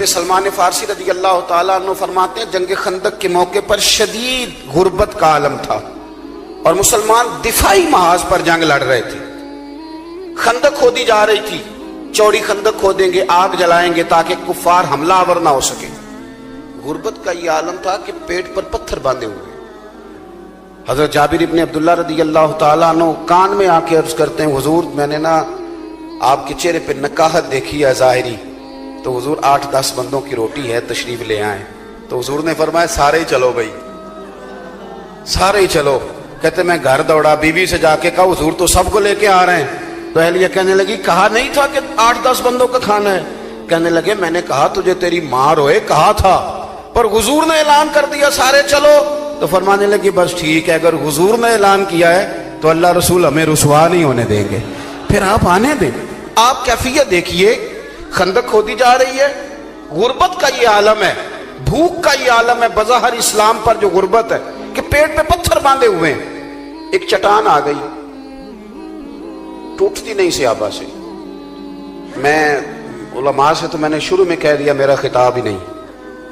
سلمان فارسی رضی اللہ تعالیٰ عنہ فرماتے ہیں جنگ خندق کے موقع پر شدید غربت کا عالم تھا اور مسلمان دفاعی محاذ پر جنگ لڑ رہے تھے. خندق کھودی جا رہی تھی، چوڑی خندق کھودیں گے، آگ جلائیں گے تاکہ کفار حملہ آور نہ ہو سکے. غربت کا یہ عالم تھا کہ پیٹ پر پتھر باندھے ہوئے. حضرت جابر ابن عبداللہ رضی اللہ تعالیٰ عنہ کان میں آ کے عرض کرتے ہیں حضور میں نے نا آپ کے چہرے پہ نکاہت دیکھی ہے ظاہری، تو حضور 8-10 بندوں کی روٹی ہے تشریف لے آئیں. تو حضور نے فرمایا سارے ہی چلو بھائی، سارے ہی چلو. کہتے میں گھر دوڑا، بیوی سے جا کے کہا حضور تو سب کو لے کے آ رہے ہیں. تو اہلیہ کہنے لگی کہا نہیں تھا کہ 8-10 بندوں کا کھانا ہے؟ کہنے لگے میں نے کہا تجھے تیری ماں روئے کہا تھا، پر حضور نے اعلان کر دیا سارے چلو. تو فرمانے لگی بس ٹھیک ہے، اگر حضور نے اعلان کیا ہے تو اللہ رسول ہمیں رسوا نہیں ہونے دیں گے، پھر آپ آنے دیں. آپ کیفیت دیکھیے، خندق کھودی جا رہی ہے، غربت کا یہ عالم ہے، بھوک کا یہ عالم ہے. بظاہر اسلام پر جو غربت ہے کہ پیٹ پہ پتھر باندھے ہوئے ہیں. ایک چٹان آ گئی، ٹوٹتی نہیں صحابہ سے. میں علماء سے تو میں نے شروع میں کہہ دیا میرا خطاب ہی نہیں،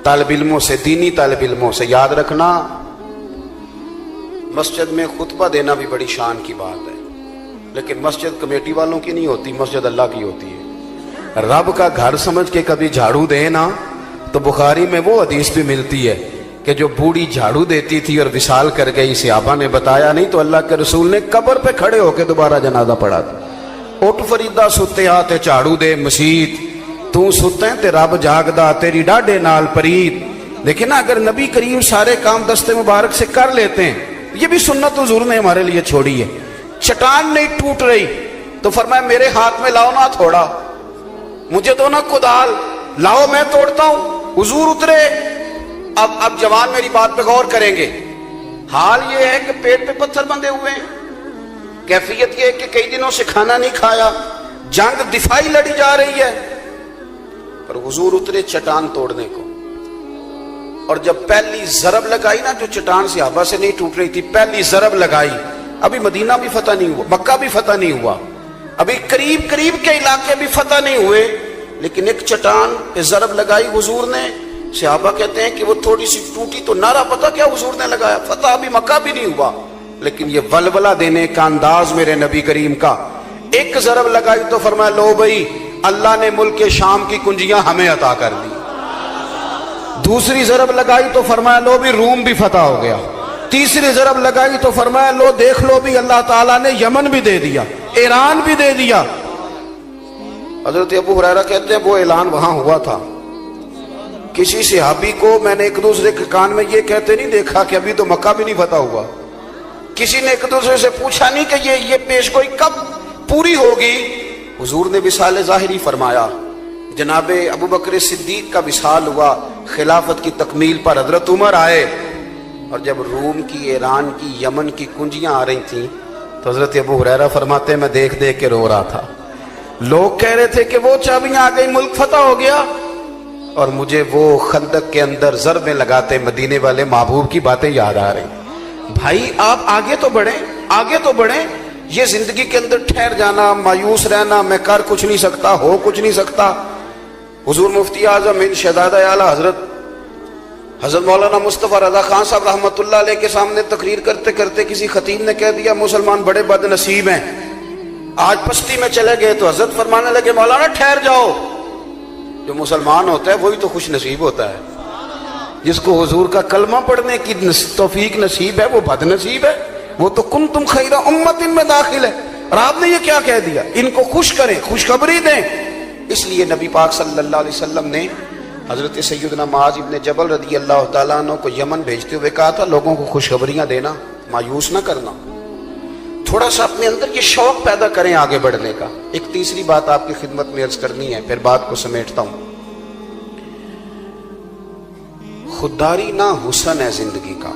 طالب علموں سے، دینی طالب علموں سے یاد رکھنا مسجد میں خطبہ دینا بھی بڑی شان کی بات ہے، لیکن مسجد کمیٹی والوں کی نہیں ہوتی، مسجد اللہ کی ہوتی ہے. رب کا گھر سمجھ کے کبھی جھاڑو دے نا تو بخاری میں وہ حدیث بھی ملتی ہے کہ جو بوڑھی جھاڑو دیتی تھی اور وصال کر گئی، صحابہ نے بتایا نہیں تو اللہ کے رسول نے قبر پہ کھڑے ہو کے دوبارہ جنازہ پڑھا تھا. اٹھ فریدہ ستے تے جھاڑو دے مسیت، تو ستے تے رب جاگدا تیری ڈاڈے نال پرید. لیکن نا اگر نبی کریم سارے کام دستے مبارک سے کر لیتے ہیں، یہ بھی سنت حضور نے ہمارے لیے چھوڑی ہے. چٹان نہیں ٹوٹ رہی تو فرمایا میرے ہاتھ میں لاؤ نا تھوڑا، مجھے دو نا کدال، لاؤ میں توڑتا ہوں. حضور اترے. اب جوان میری بات پہ غور کریں گے. حال یہ ہے کہ پیٹ پہ پتھر بندھے ہوئے ہیں، کیفیت یہ ہے کہ کئی دنوں سے کھانا نہیں کھایا، جنگ دفاعی لڑی جا رہی ہے. پر حضور اترے چٹان توڑنے کو، اور جب پہلی ضرب لگائی نا، جو چٹان صحابہ سے نہیں ٹوٹ رہی تھی، پہلی ضرب لگائی. ابھی مدینہ بھی فتح نہیں ہوا، مکہ بھی فتح نہیں ہوا، ابھی قریب قریب کے علاقے بھی فتح نہیں ہوئے، لیکن ایک چٹان پہ ضرب لگائی حضور نے. صحابہ کہتے ہیں کہ وہ تھوڑی سی ٹوٹی تو نعرہ پتہ کیا حضور نے لگایا، فتح ابھی مکہ بھی نہیں ہوا، لیکن یہ ولولہ دینے کا انداز میرے نبی کریم کا. ایک ضرب لگائی تو فرمایا لو بھائی اللہ نے ملک شام کی کنجیاں ہمیں عطا کر دی. دوسری ضرب لگائی تو فرمایا لو بھی روم بھی فتح ہو گیا. تیسری ضرب لگائی تو فرمایا لو دیکھ لو بھی اللہ تعالیٰ نے یمن بھی دے دیا، ایران بھی دے دیا. حضرت ابو ہریرہ کہتے ہیں وہ اعلان وہاں ہوا تھا. کسی صحابی کو میں نے ایک دوسرے کے کان میں یہ کہتے نہیں دیکھا کہ ابھی تو مکہ بھی نہیں فتح ہوا. کسی نے ایک دوسرے سے پوچھا نہیں کہ یہ پیشگوئی کب پوری ہوگی. حضور نے وصال ظاہری فرمایا. جناب ابو بکر صدیق کا وصال ہوا، خلافت کی تکمیل پر حضرت عمر آئے، اور جب روم کی، ایران کی، یمن کی کنجیاں آ رہی تھیں تو حضرت ابو ہریرہ فرماتے ہیں میں دیکھ دیکھ کے رو رہا تھا. لوگ کہہ رہے تھے کہ وہ چابیاں آ گئی، ملک فتح ہو گیا، اور مجھے وہ خندق کے اندر ضربیں لگاتے مدینے والے محبوب کی باتیں یاد آ رہی. بھائی آپ آگے تو بڑھیں، آگے تو بڑھیں. یہ زندگی کے اندر ٹھہر جانا، مایوس رہنا، میں کر کچھ نہیں سکتا، ہو کچھ نہیں سکتا. حضور مفتی اعظم ہند شہزادہ اعلیٰ حضرت مولانا مصطفیٰ رضا خان صاحب رحمۃ اللہ علیہ کے سامنے تقریر کرتے کرتے کسی خطیب نے کہہ دیا مسلمان بڑے بد نصیب ہیں، آج پستی میں چلے گئے. تو حضرت فرمانے لگے مولانا ٹھہر جاؤ، جو مسلمان ہوتا ہے وہی تو خوش نصیب ہوتا ہے. جس کو حضور کا کلمہ پڑھنے کی توفیق نصیب ہے وہ بد نصیب ہے. وہ تو کنتم خیر امت میں داخل ہے. اور آپ نے یہ کیا کہہ دیا، ان کو خوش کریں، خوشخبری دیں. اس لیے نبی پاک صلی اللہ علیہ وسلم نے حضرت سیدنا معاذ ابن جبل رضی اللہ تعالیٰ عنہ کو یمن بھیجتے ہوئے کہا تھا لوگوں کو خوشخبریاں دینا، مایوس نہ کرنا. تھوڑا سا اپنے اندر یہ شوق پیدا کریں آگے بڑھنے کا. ایک تیسری بات آپ کی خدمت میں عرض کرنی ہے، پھر بات کو سمیٹتا ہوں. خودداری نہ حسن ہے زندگی کا،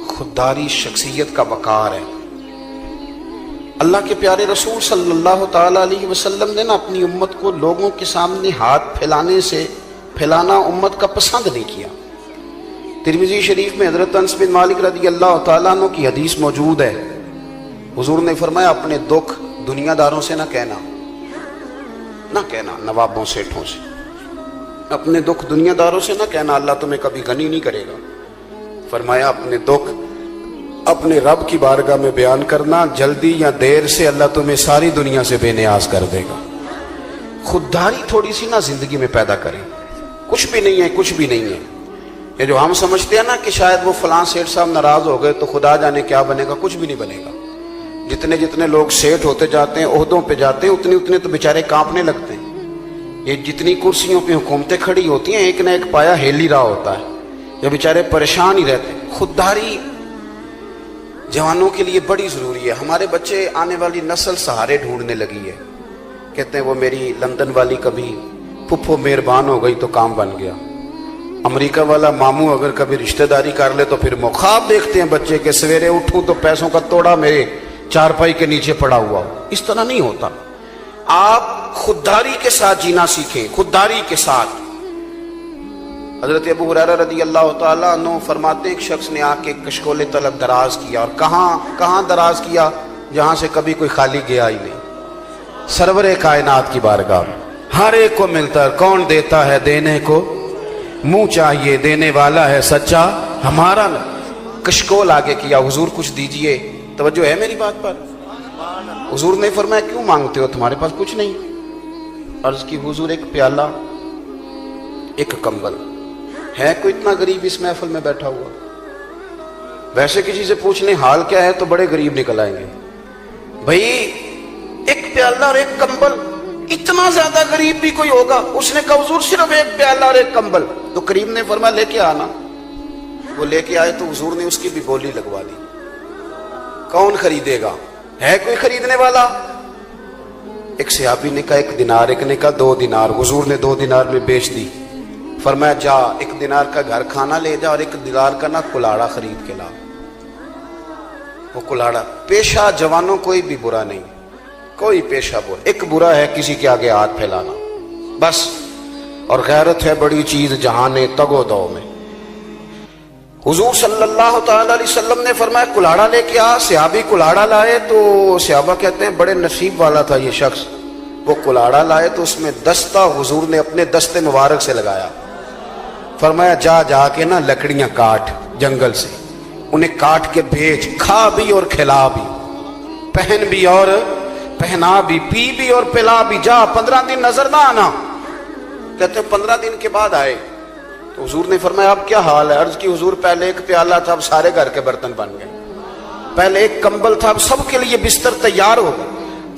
خودداری شخصیت کا وقار ہے. اللہ کے پیارے رسول صلی اللہ تعالیٰ علیہ وسلم نے نا اپنی امت کو لوگوں کے سامنے ہاتھ پھیلانا امت کا پسند نہیں کیا. ترمذی شریف میں حضرت انس بن مالک رضی اللہ تعالیٰ عنہ کی حدیث موجود ہے. حضور نے فرمایا اپنے دکھ دنیا داروں سے نہ کہنا، نوابوں سیٹھوں سے. اپنے دکھ دنیا داروں سے نہ کہنا اللہ تمہیں کبھی غنی نہیں کرے گا. فرمایا اپنے دکھ اپنے رب کی بارگاہ میں بیان کرنا، جلدی یا دیر سے اللہ تمہیں ساری دنیا سے بے نیاز کر دے گا. خودداری تھوڑی سی نا زندگی میں پیدا کریں. کچھ بھی نہیں ہے، کچھ بھی نہیں ہے. یہ جو ہم سمجھتے ہیں نا کہ شاید وہ فلاں سیٹھ صاحب ناراض ہو گئے تو خدا جانے کیا بنے گا، کچھ بھی نہیں بنے گا. جتنے جتنے لوگ سیٹھ ہوتے جاتے ہیں، عہدوں پہ جاتے ہیں، اتنے اتنے تو بیچارے کانپنے لگتے ہیں. یہ جتنی کرسیوں پہ حکومتیں کھڑی ہوتی ہیں، ایک نہ ایک پایا ہل ہی رہا ہوتا ہے. یہ بیچارے پریشان ہی رہتے ہیں. خودداری جوانوں کے لیے بڑی ضروری ہے. ہمارے بچے، آنے والی نسل سہارے ڈھونڈنے لگی ہے. کہتے ہیں وہ میری لندن والی کبھی پھپھو مہربان ہو گئی تو کام بن گیا. امریکہ والا ماموں اگر کبھی رشتہ داری کر لے تو پھر خواب دیکھتے ہیں بچے کہ سویرے اٹھوں تو پیسوں کا توڑا میرے چارپائی کے نیچے پڑا ہوا ہو. اس طرح نہیں ہوتا. آپ خودداری کے ساتھ جینا سیکھیں، خودداری کے ساتھ. حضرت ابو ہریرہ رضی اللہ تعالیٰ عنہ فرماتے ہیں ایک شخص نے آ کے کشکول طلب دراز کیا، اور کہاں دراز کیا؟ جہاں سے کبھی کوئی خالی گیا ہی نہیں. سرور کائنات کی بارگاہ میں ہر ایک کو ملتا ہے. کون دیتا ہے دینے کو منہ چاہیے، دینے والا ہے سچا ہمارا. کشکول آگے کیا، حضور کچھ دیجئے. توجہ ہے میری بات پر؟ حضور نے فرمایا کیوں مانگتے ہو، تمہارے پاس کچھ نہیں؟ عرض کی حضور ایک پیالہ، ایک کمبل. ہے کوئی اتنا غریب اس محفل میں بیٹھا ہوا؟ ویسے کسی سے پوچھ لیں حال کیا ہے تو بڑے غریب نکل آئیں گے. بھائی ایک پیالہ اور ایک کمبل، اتنا زیادہ غریب بھی کوئی ہوگا؟ اس نے کہا حضور صرف ایک پیالہ اور ایک کمبل. تو کریم نے فرمایا لے کے آنا. وہ لے کے آئے تو حضور نے اس کی بھی بولی لگوا دی. کون خریدے گا؟ ہے کوئی خریدنے والا؟ ایک صحابی نے کہا 1 دینار، ایک نے کہا 2 دینار. حضور نے 2 دینار میں بیچ دی. فرمایا جا 1 دینار کا گھر کھانا لے جا اور 1 دینار کا نا کلاڑا خرید کے لا. وہ کلاڑا. پیشہ جوانوں کوئی بھی برا نہیں، کوئی پیشہ برا. ایک برا ہے کسی کے آگے ہاتھ پھیلانا بس. اور غیرت ہے بڑی چیز جہان تگ و دو میں. حضور صلی اللہ تعالی علیہ وسلم نے فرمایا کلاڑا لے کے آ. صحابی کلاڑا لائے تو صحابہ کہتے ہیں بڑے نصیب والا تھا یہ شخص. وہ کلاڑا لائے تو اس میں دستہ حضور نے اپنے دستے مبارک سے لگایا. فرمایا جا کے نا لکڑیاں کاٹ جنگل سے، انہیں کاٹ کے بیچ، کھا بھی اور کھلا بھی، پہن بھی اور پہنا بھی، پی بھی اور پلا بھی. جا 15 دن نظر نہ آنا. کہتے ہیں 15 دن کے بعد آئے تو حضور نے فرمایا اب کیا حال ہے؟ عرض کی حضور پہلے ایک پیالہ تھا اب سارے گھر کے برتن بن گئے. پہلے ایک کمبل تھا اب سب کے لیے بستر تیار ہو گئے.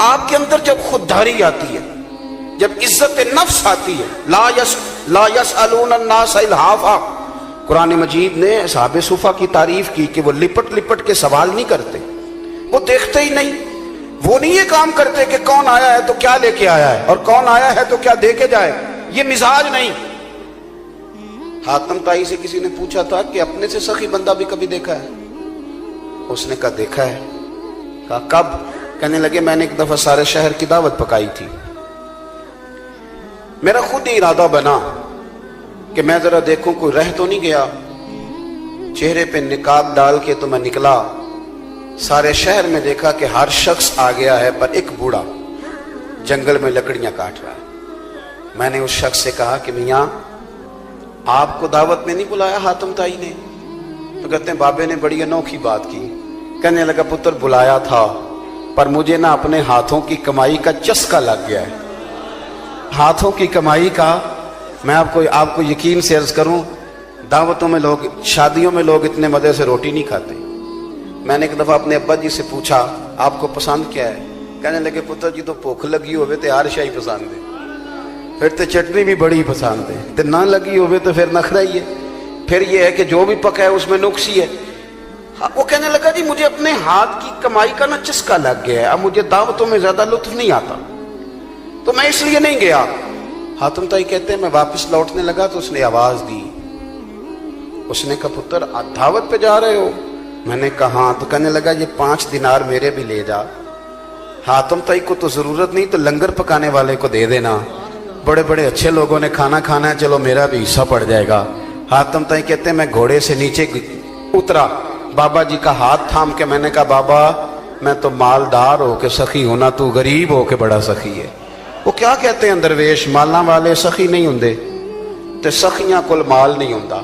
آپ کے اندر جب خودداری آتی ہے، جب عزت نفس آتی ہے، لا یسألون الناس الحافا. قرآن مجید نے اصحاب صفا کی تعریف کی کہ وہ لپٹ لپٹ کے سوال نہیں کرتے، وہ دیکھتے ہی نہیں. وہ نہیں یہ کام کرتے کہ کون آیا ہے تو کیا لے کے آیا ہے اور کون آیا ہے تو کیا دے کے جائے. یہ مزاج نہیں. حاتم طائی سے کسی نے پوچھا تھا کہ اپنے سے سخی بندہ بھی کبھی دیکھا ہے؟ اس نے کہا دیکھا ہے. کہا کب؟ کہنے لگے میں نے ایک دفعہ سارے شہر کی دعوت پکائی تھی. میرا خود ہی ارادہ بنا کہ میں ذرا دیکھوں کوئی رہ تو نہیں گیا. چہرے پہ نقاب ڈال کے تو میں نکلا. سارے شہر میں دیکھا کہ ہر شخص آ گیا ہے پر ایک بوڑھا جنگل میں لکڑیاں کاٹ رہا ہے. میں نے اس شخص سے کہا کہ میاں آپ کو دعوت میں نہیں بلایا حاتم طائی نے؟ تو کہتے ہیں بابے نے بڑی انوکھی بات کی. کہنے لگا پتر بلایا تھا پر مجھے نا اپنے ہاتھوں کی کمائی کا چسکا لگ گیا ہے. ہاتھوں کی کمائی کا. میں آپ کو یقین سے عرض کروں، دعوتوں میں لوگ، شادیوں میں لوگ اتنے مزے سے روٹی نہیں کھاتے. میں نے ایک دفعہ اپنے ابا جی سے پوچھا آپ کو پسند کیا ہے؟ کہنے لگے پتر جی تو بھوک لگی ہوئے تو ہر شاہی پسند ہے، پھر تو چٹنی بھی بڑی پسند ہے، تو نہ لگی ہوئے تو پھر نخرا ہی ہے، پھر یہ ہے کہ جو بھی پکا ہے اس میں نقص ہی ہے. وہ کہنے لگا جی مجھے اپنے ہاتھ کی کمائی کا نا چسکا لگ گیا ہے، اب مجھے دعوتوں میں زیادہ لطف نہیں آتا تو میں اس لیے نہیں گیا. حاتم طائی کہتے ہیں میں واپس لوٹنے لگا تو اس نے آواز دی. اس نے کہا پتر دعوت پہ جا رہے ہو؟ میں نے کہا ہاں. تو کہنے لگا یہ 5 دینار میرے بھی لے جا. حاتم طائی کو تو ضرورت نہیں تو لنگر پکانے والے کو دے دینا، بڑے بڑے اچھے لوگوں نے کھانا کھانا ہے، چلو میرا بھی حصہ پڑ جائے گا. حاتم طائی کہتے ہیں میں گھوڑے سے نیچے اترا، بابا جی کا ہاتھ تھام کے میں نے کہا بابا میں تو مالدار ہو کے سخی ہونا، تو غریب ہو کے بڑا سخی ہے. وہ کیا کہتے ہیں درویش، مالاں والے سخی نہیں ہوندے، ਤੇ ਸਖੀਆਂ ਕੋਲ ਮਾਲ ਨਹੀਂ ਹੁੰਦਾ।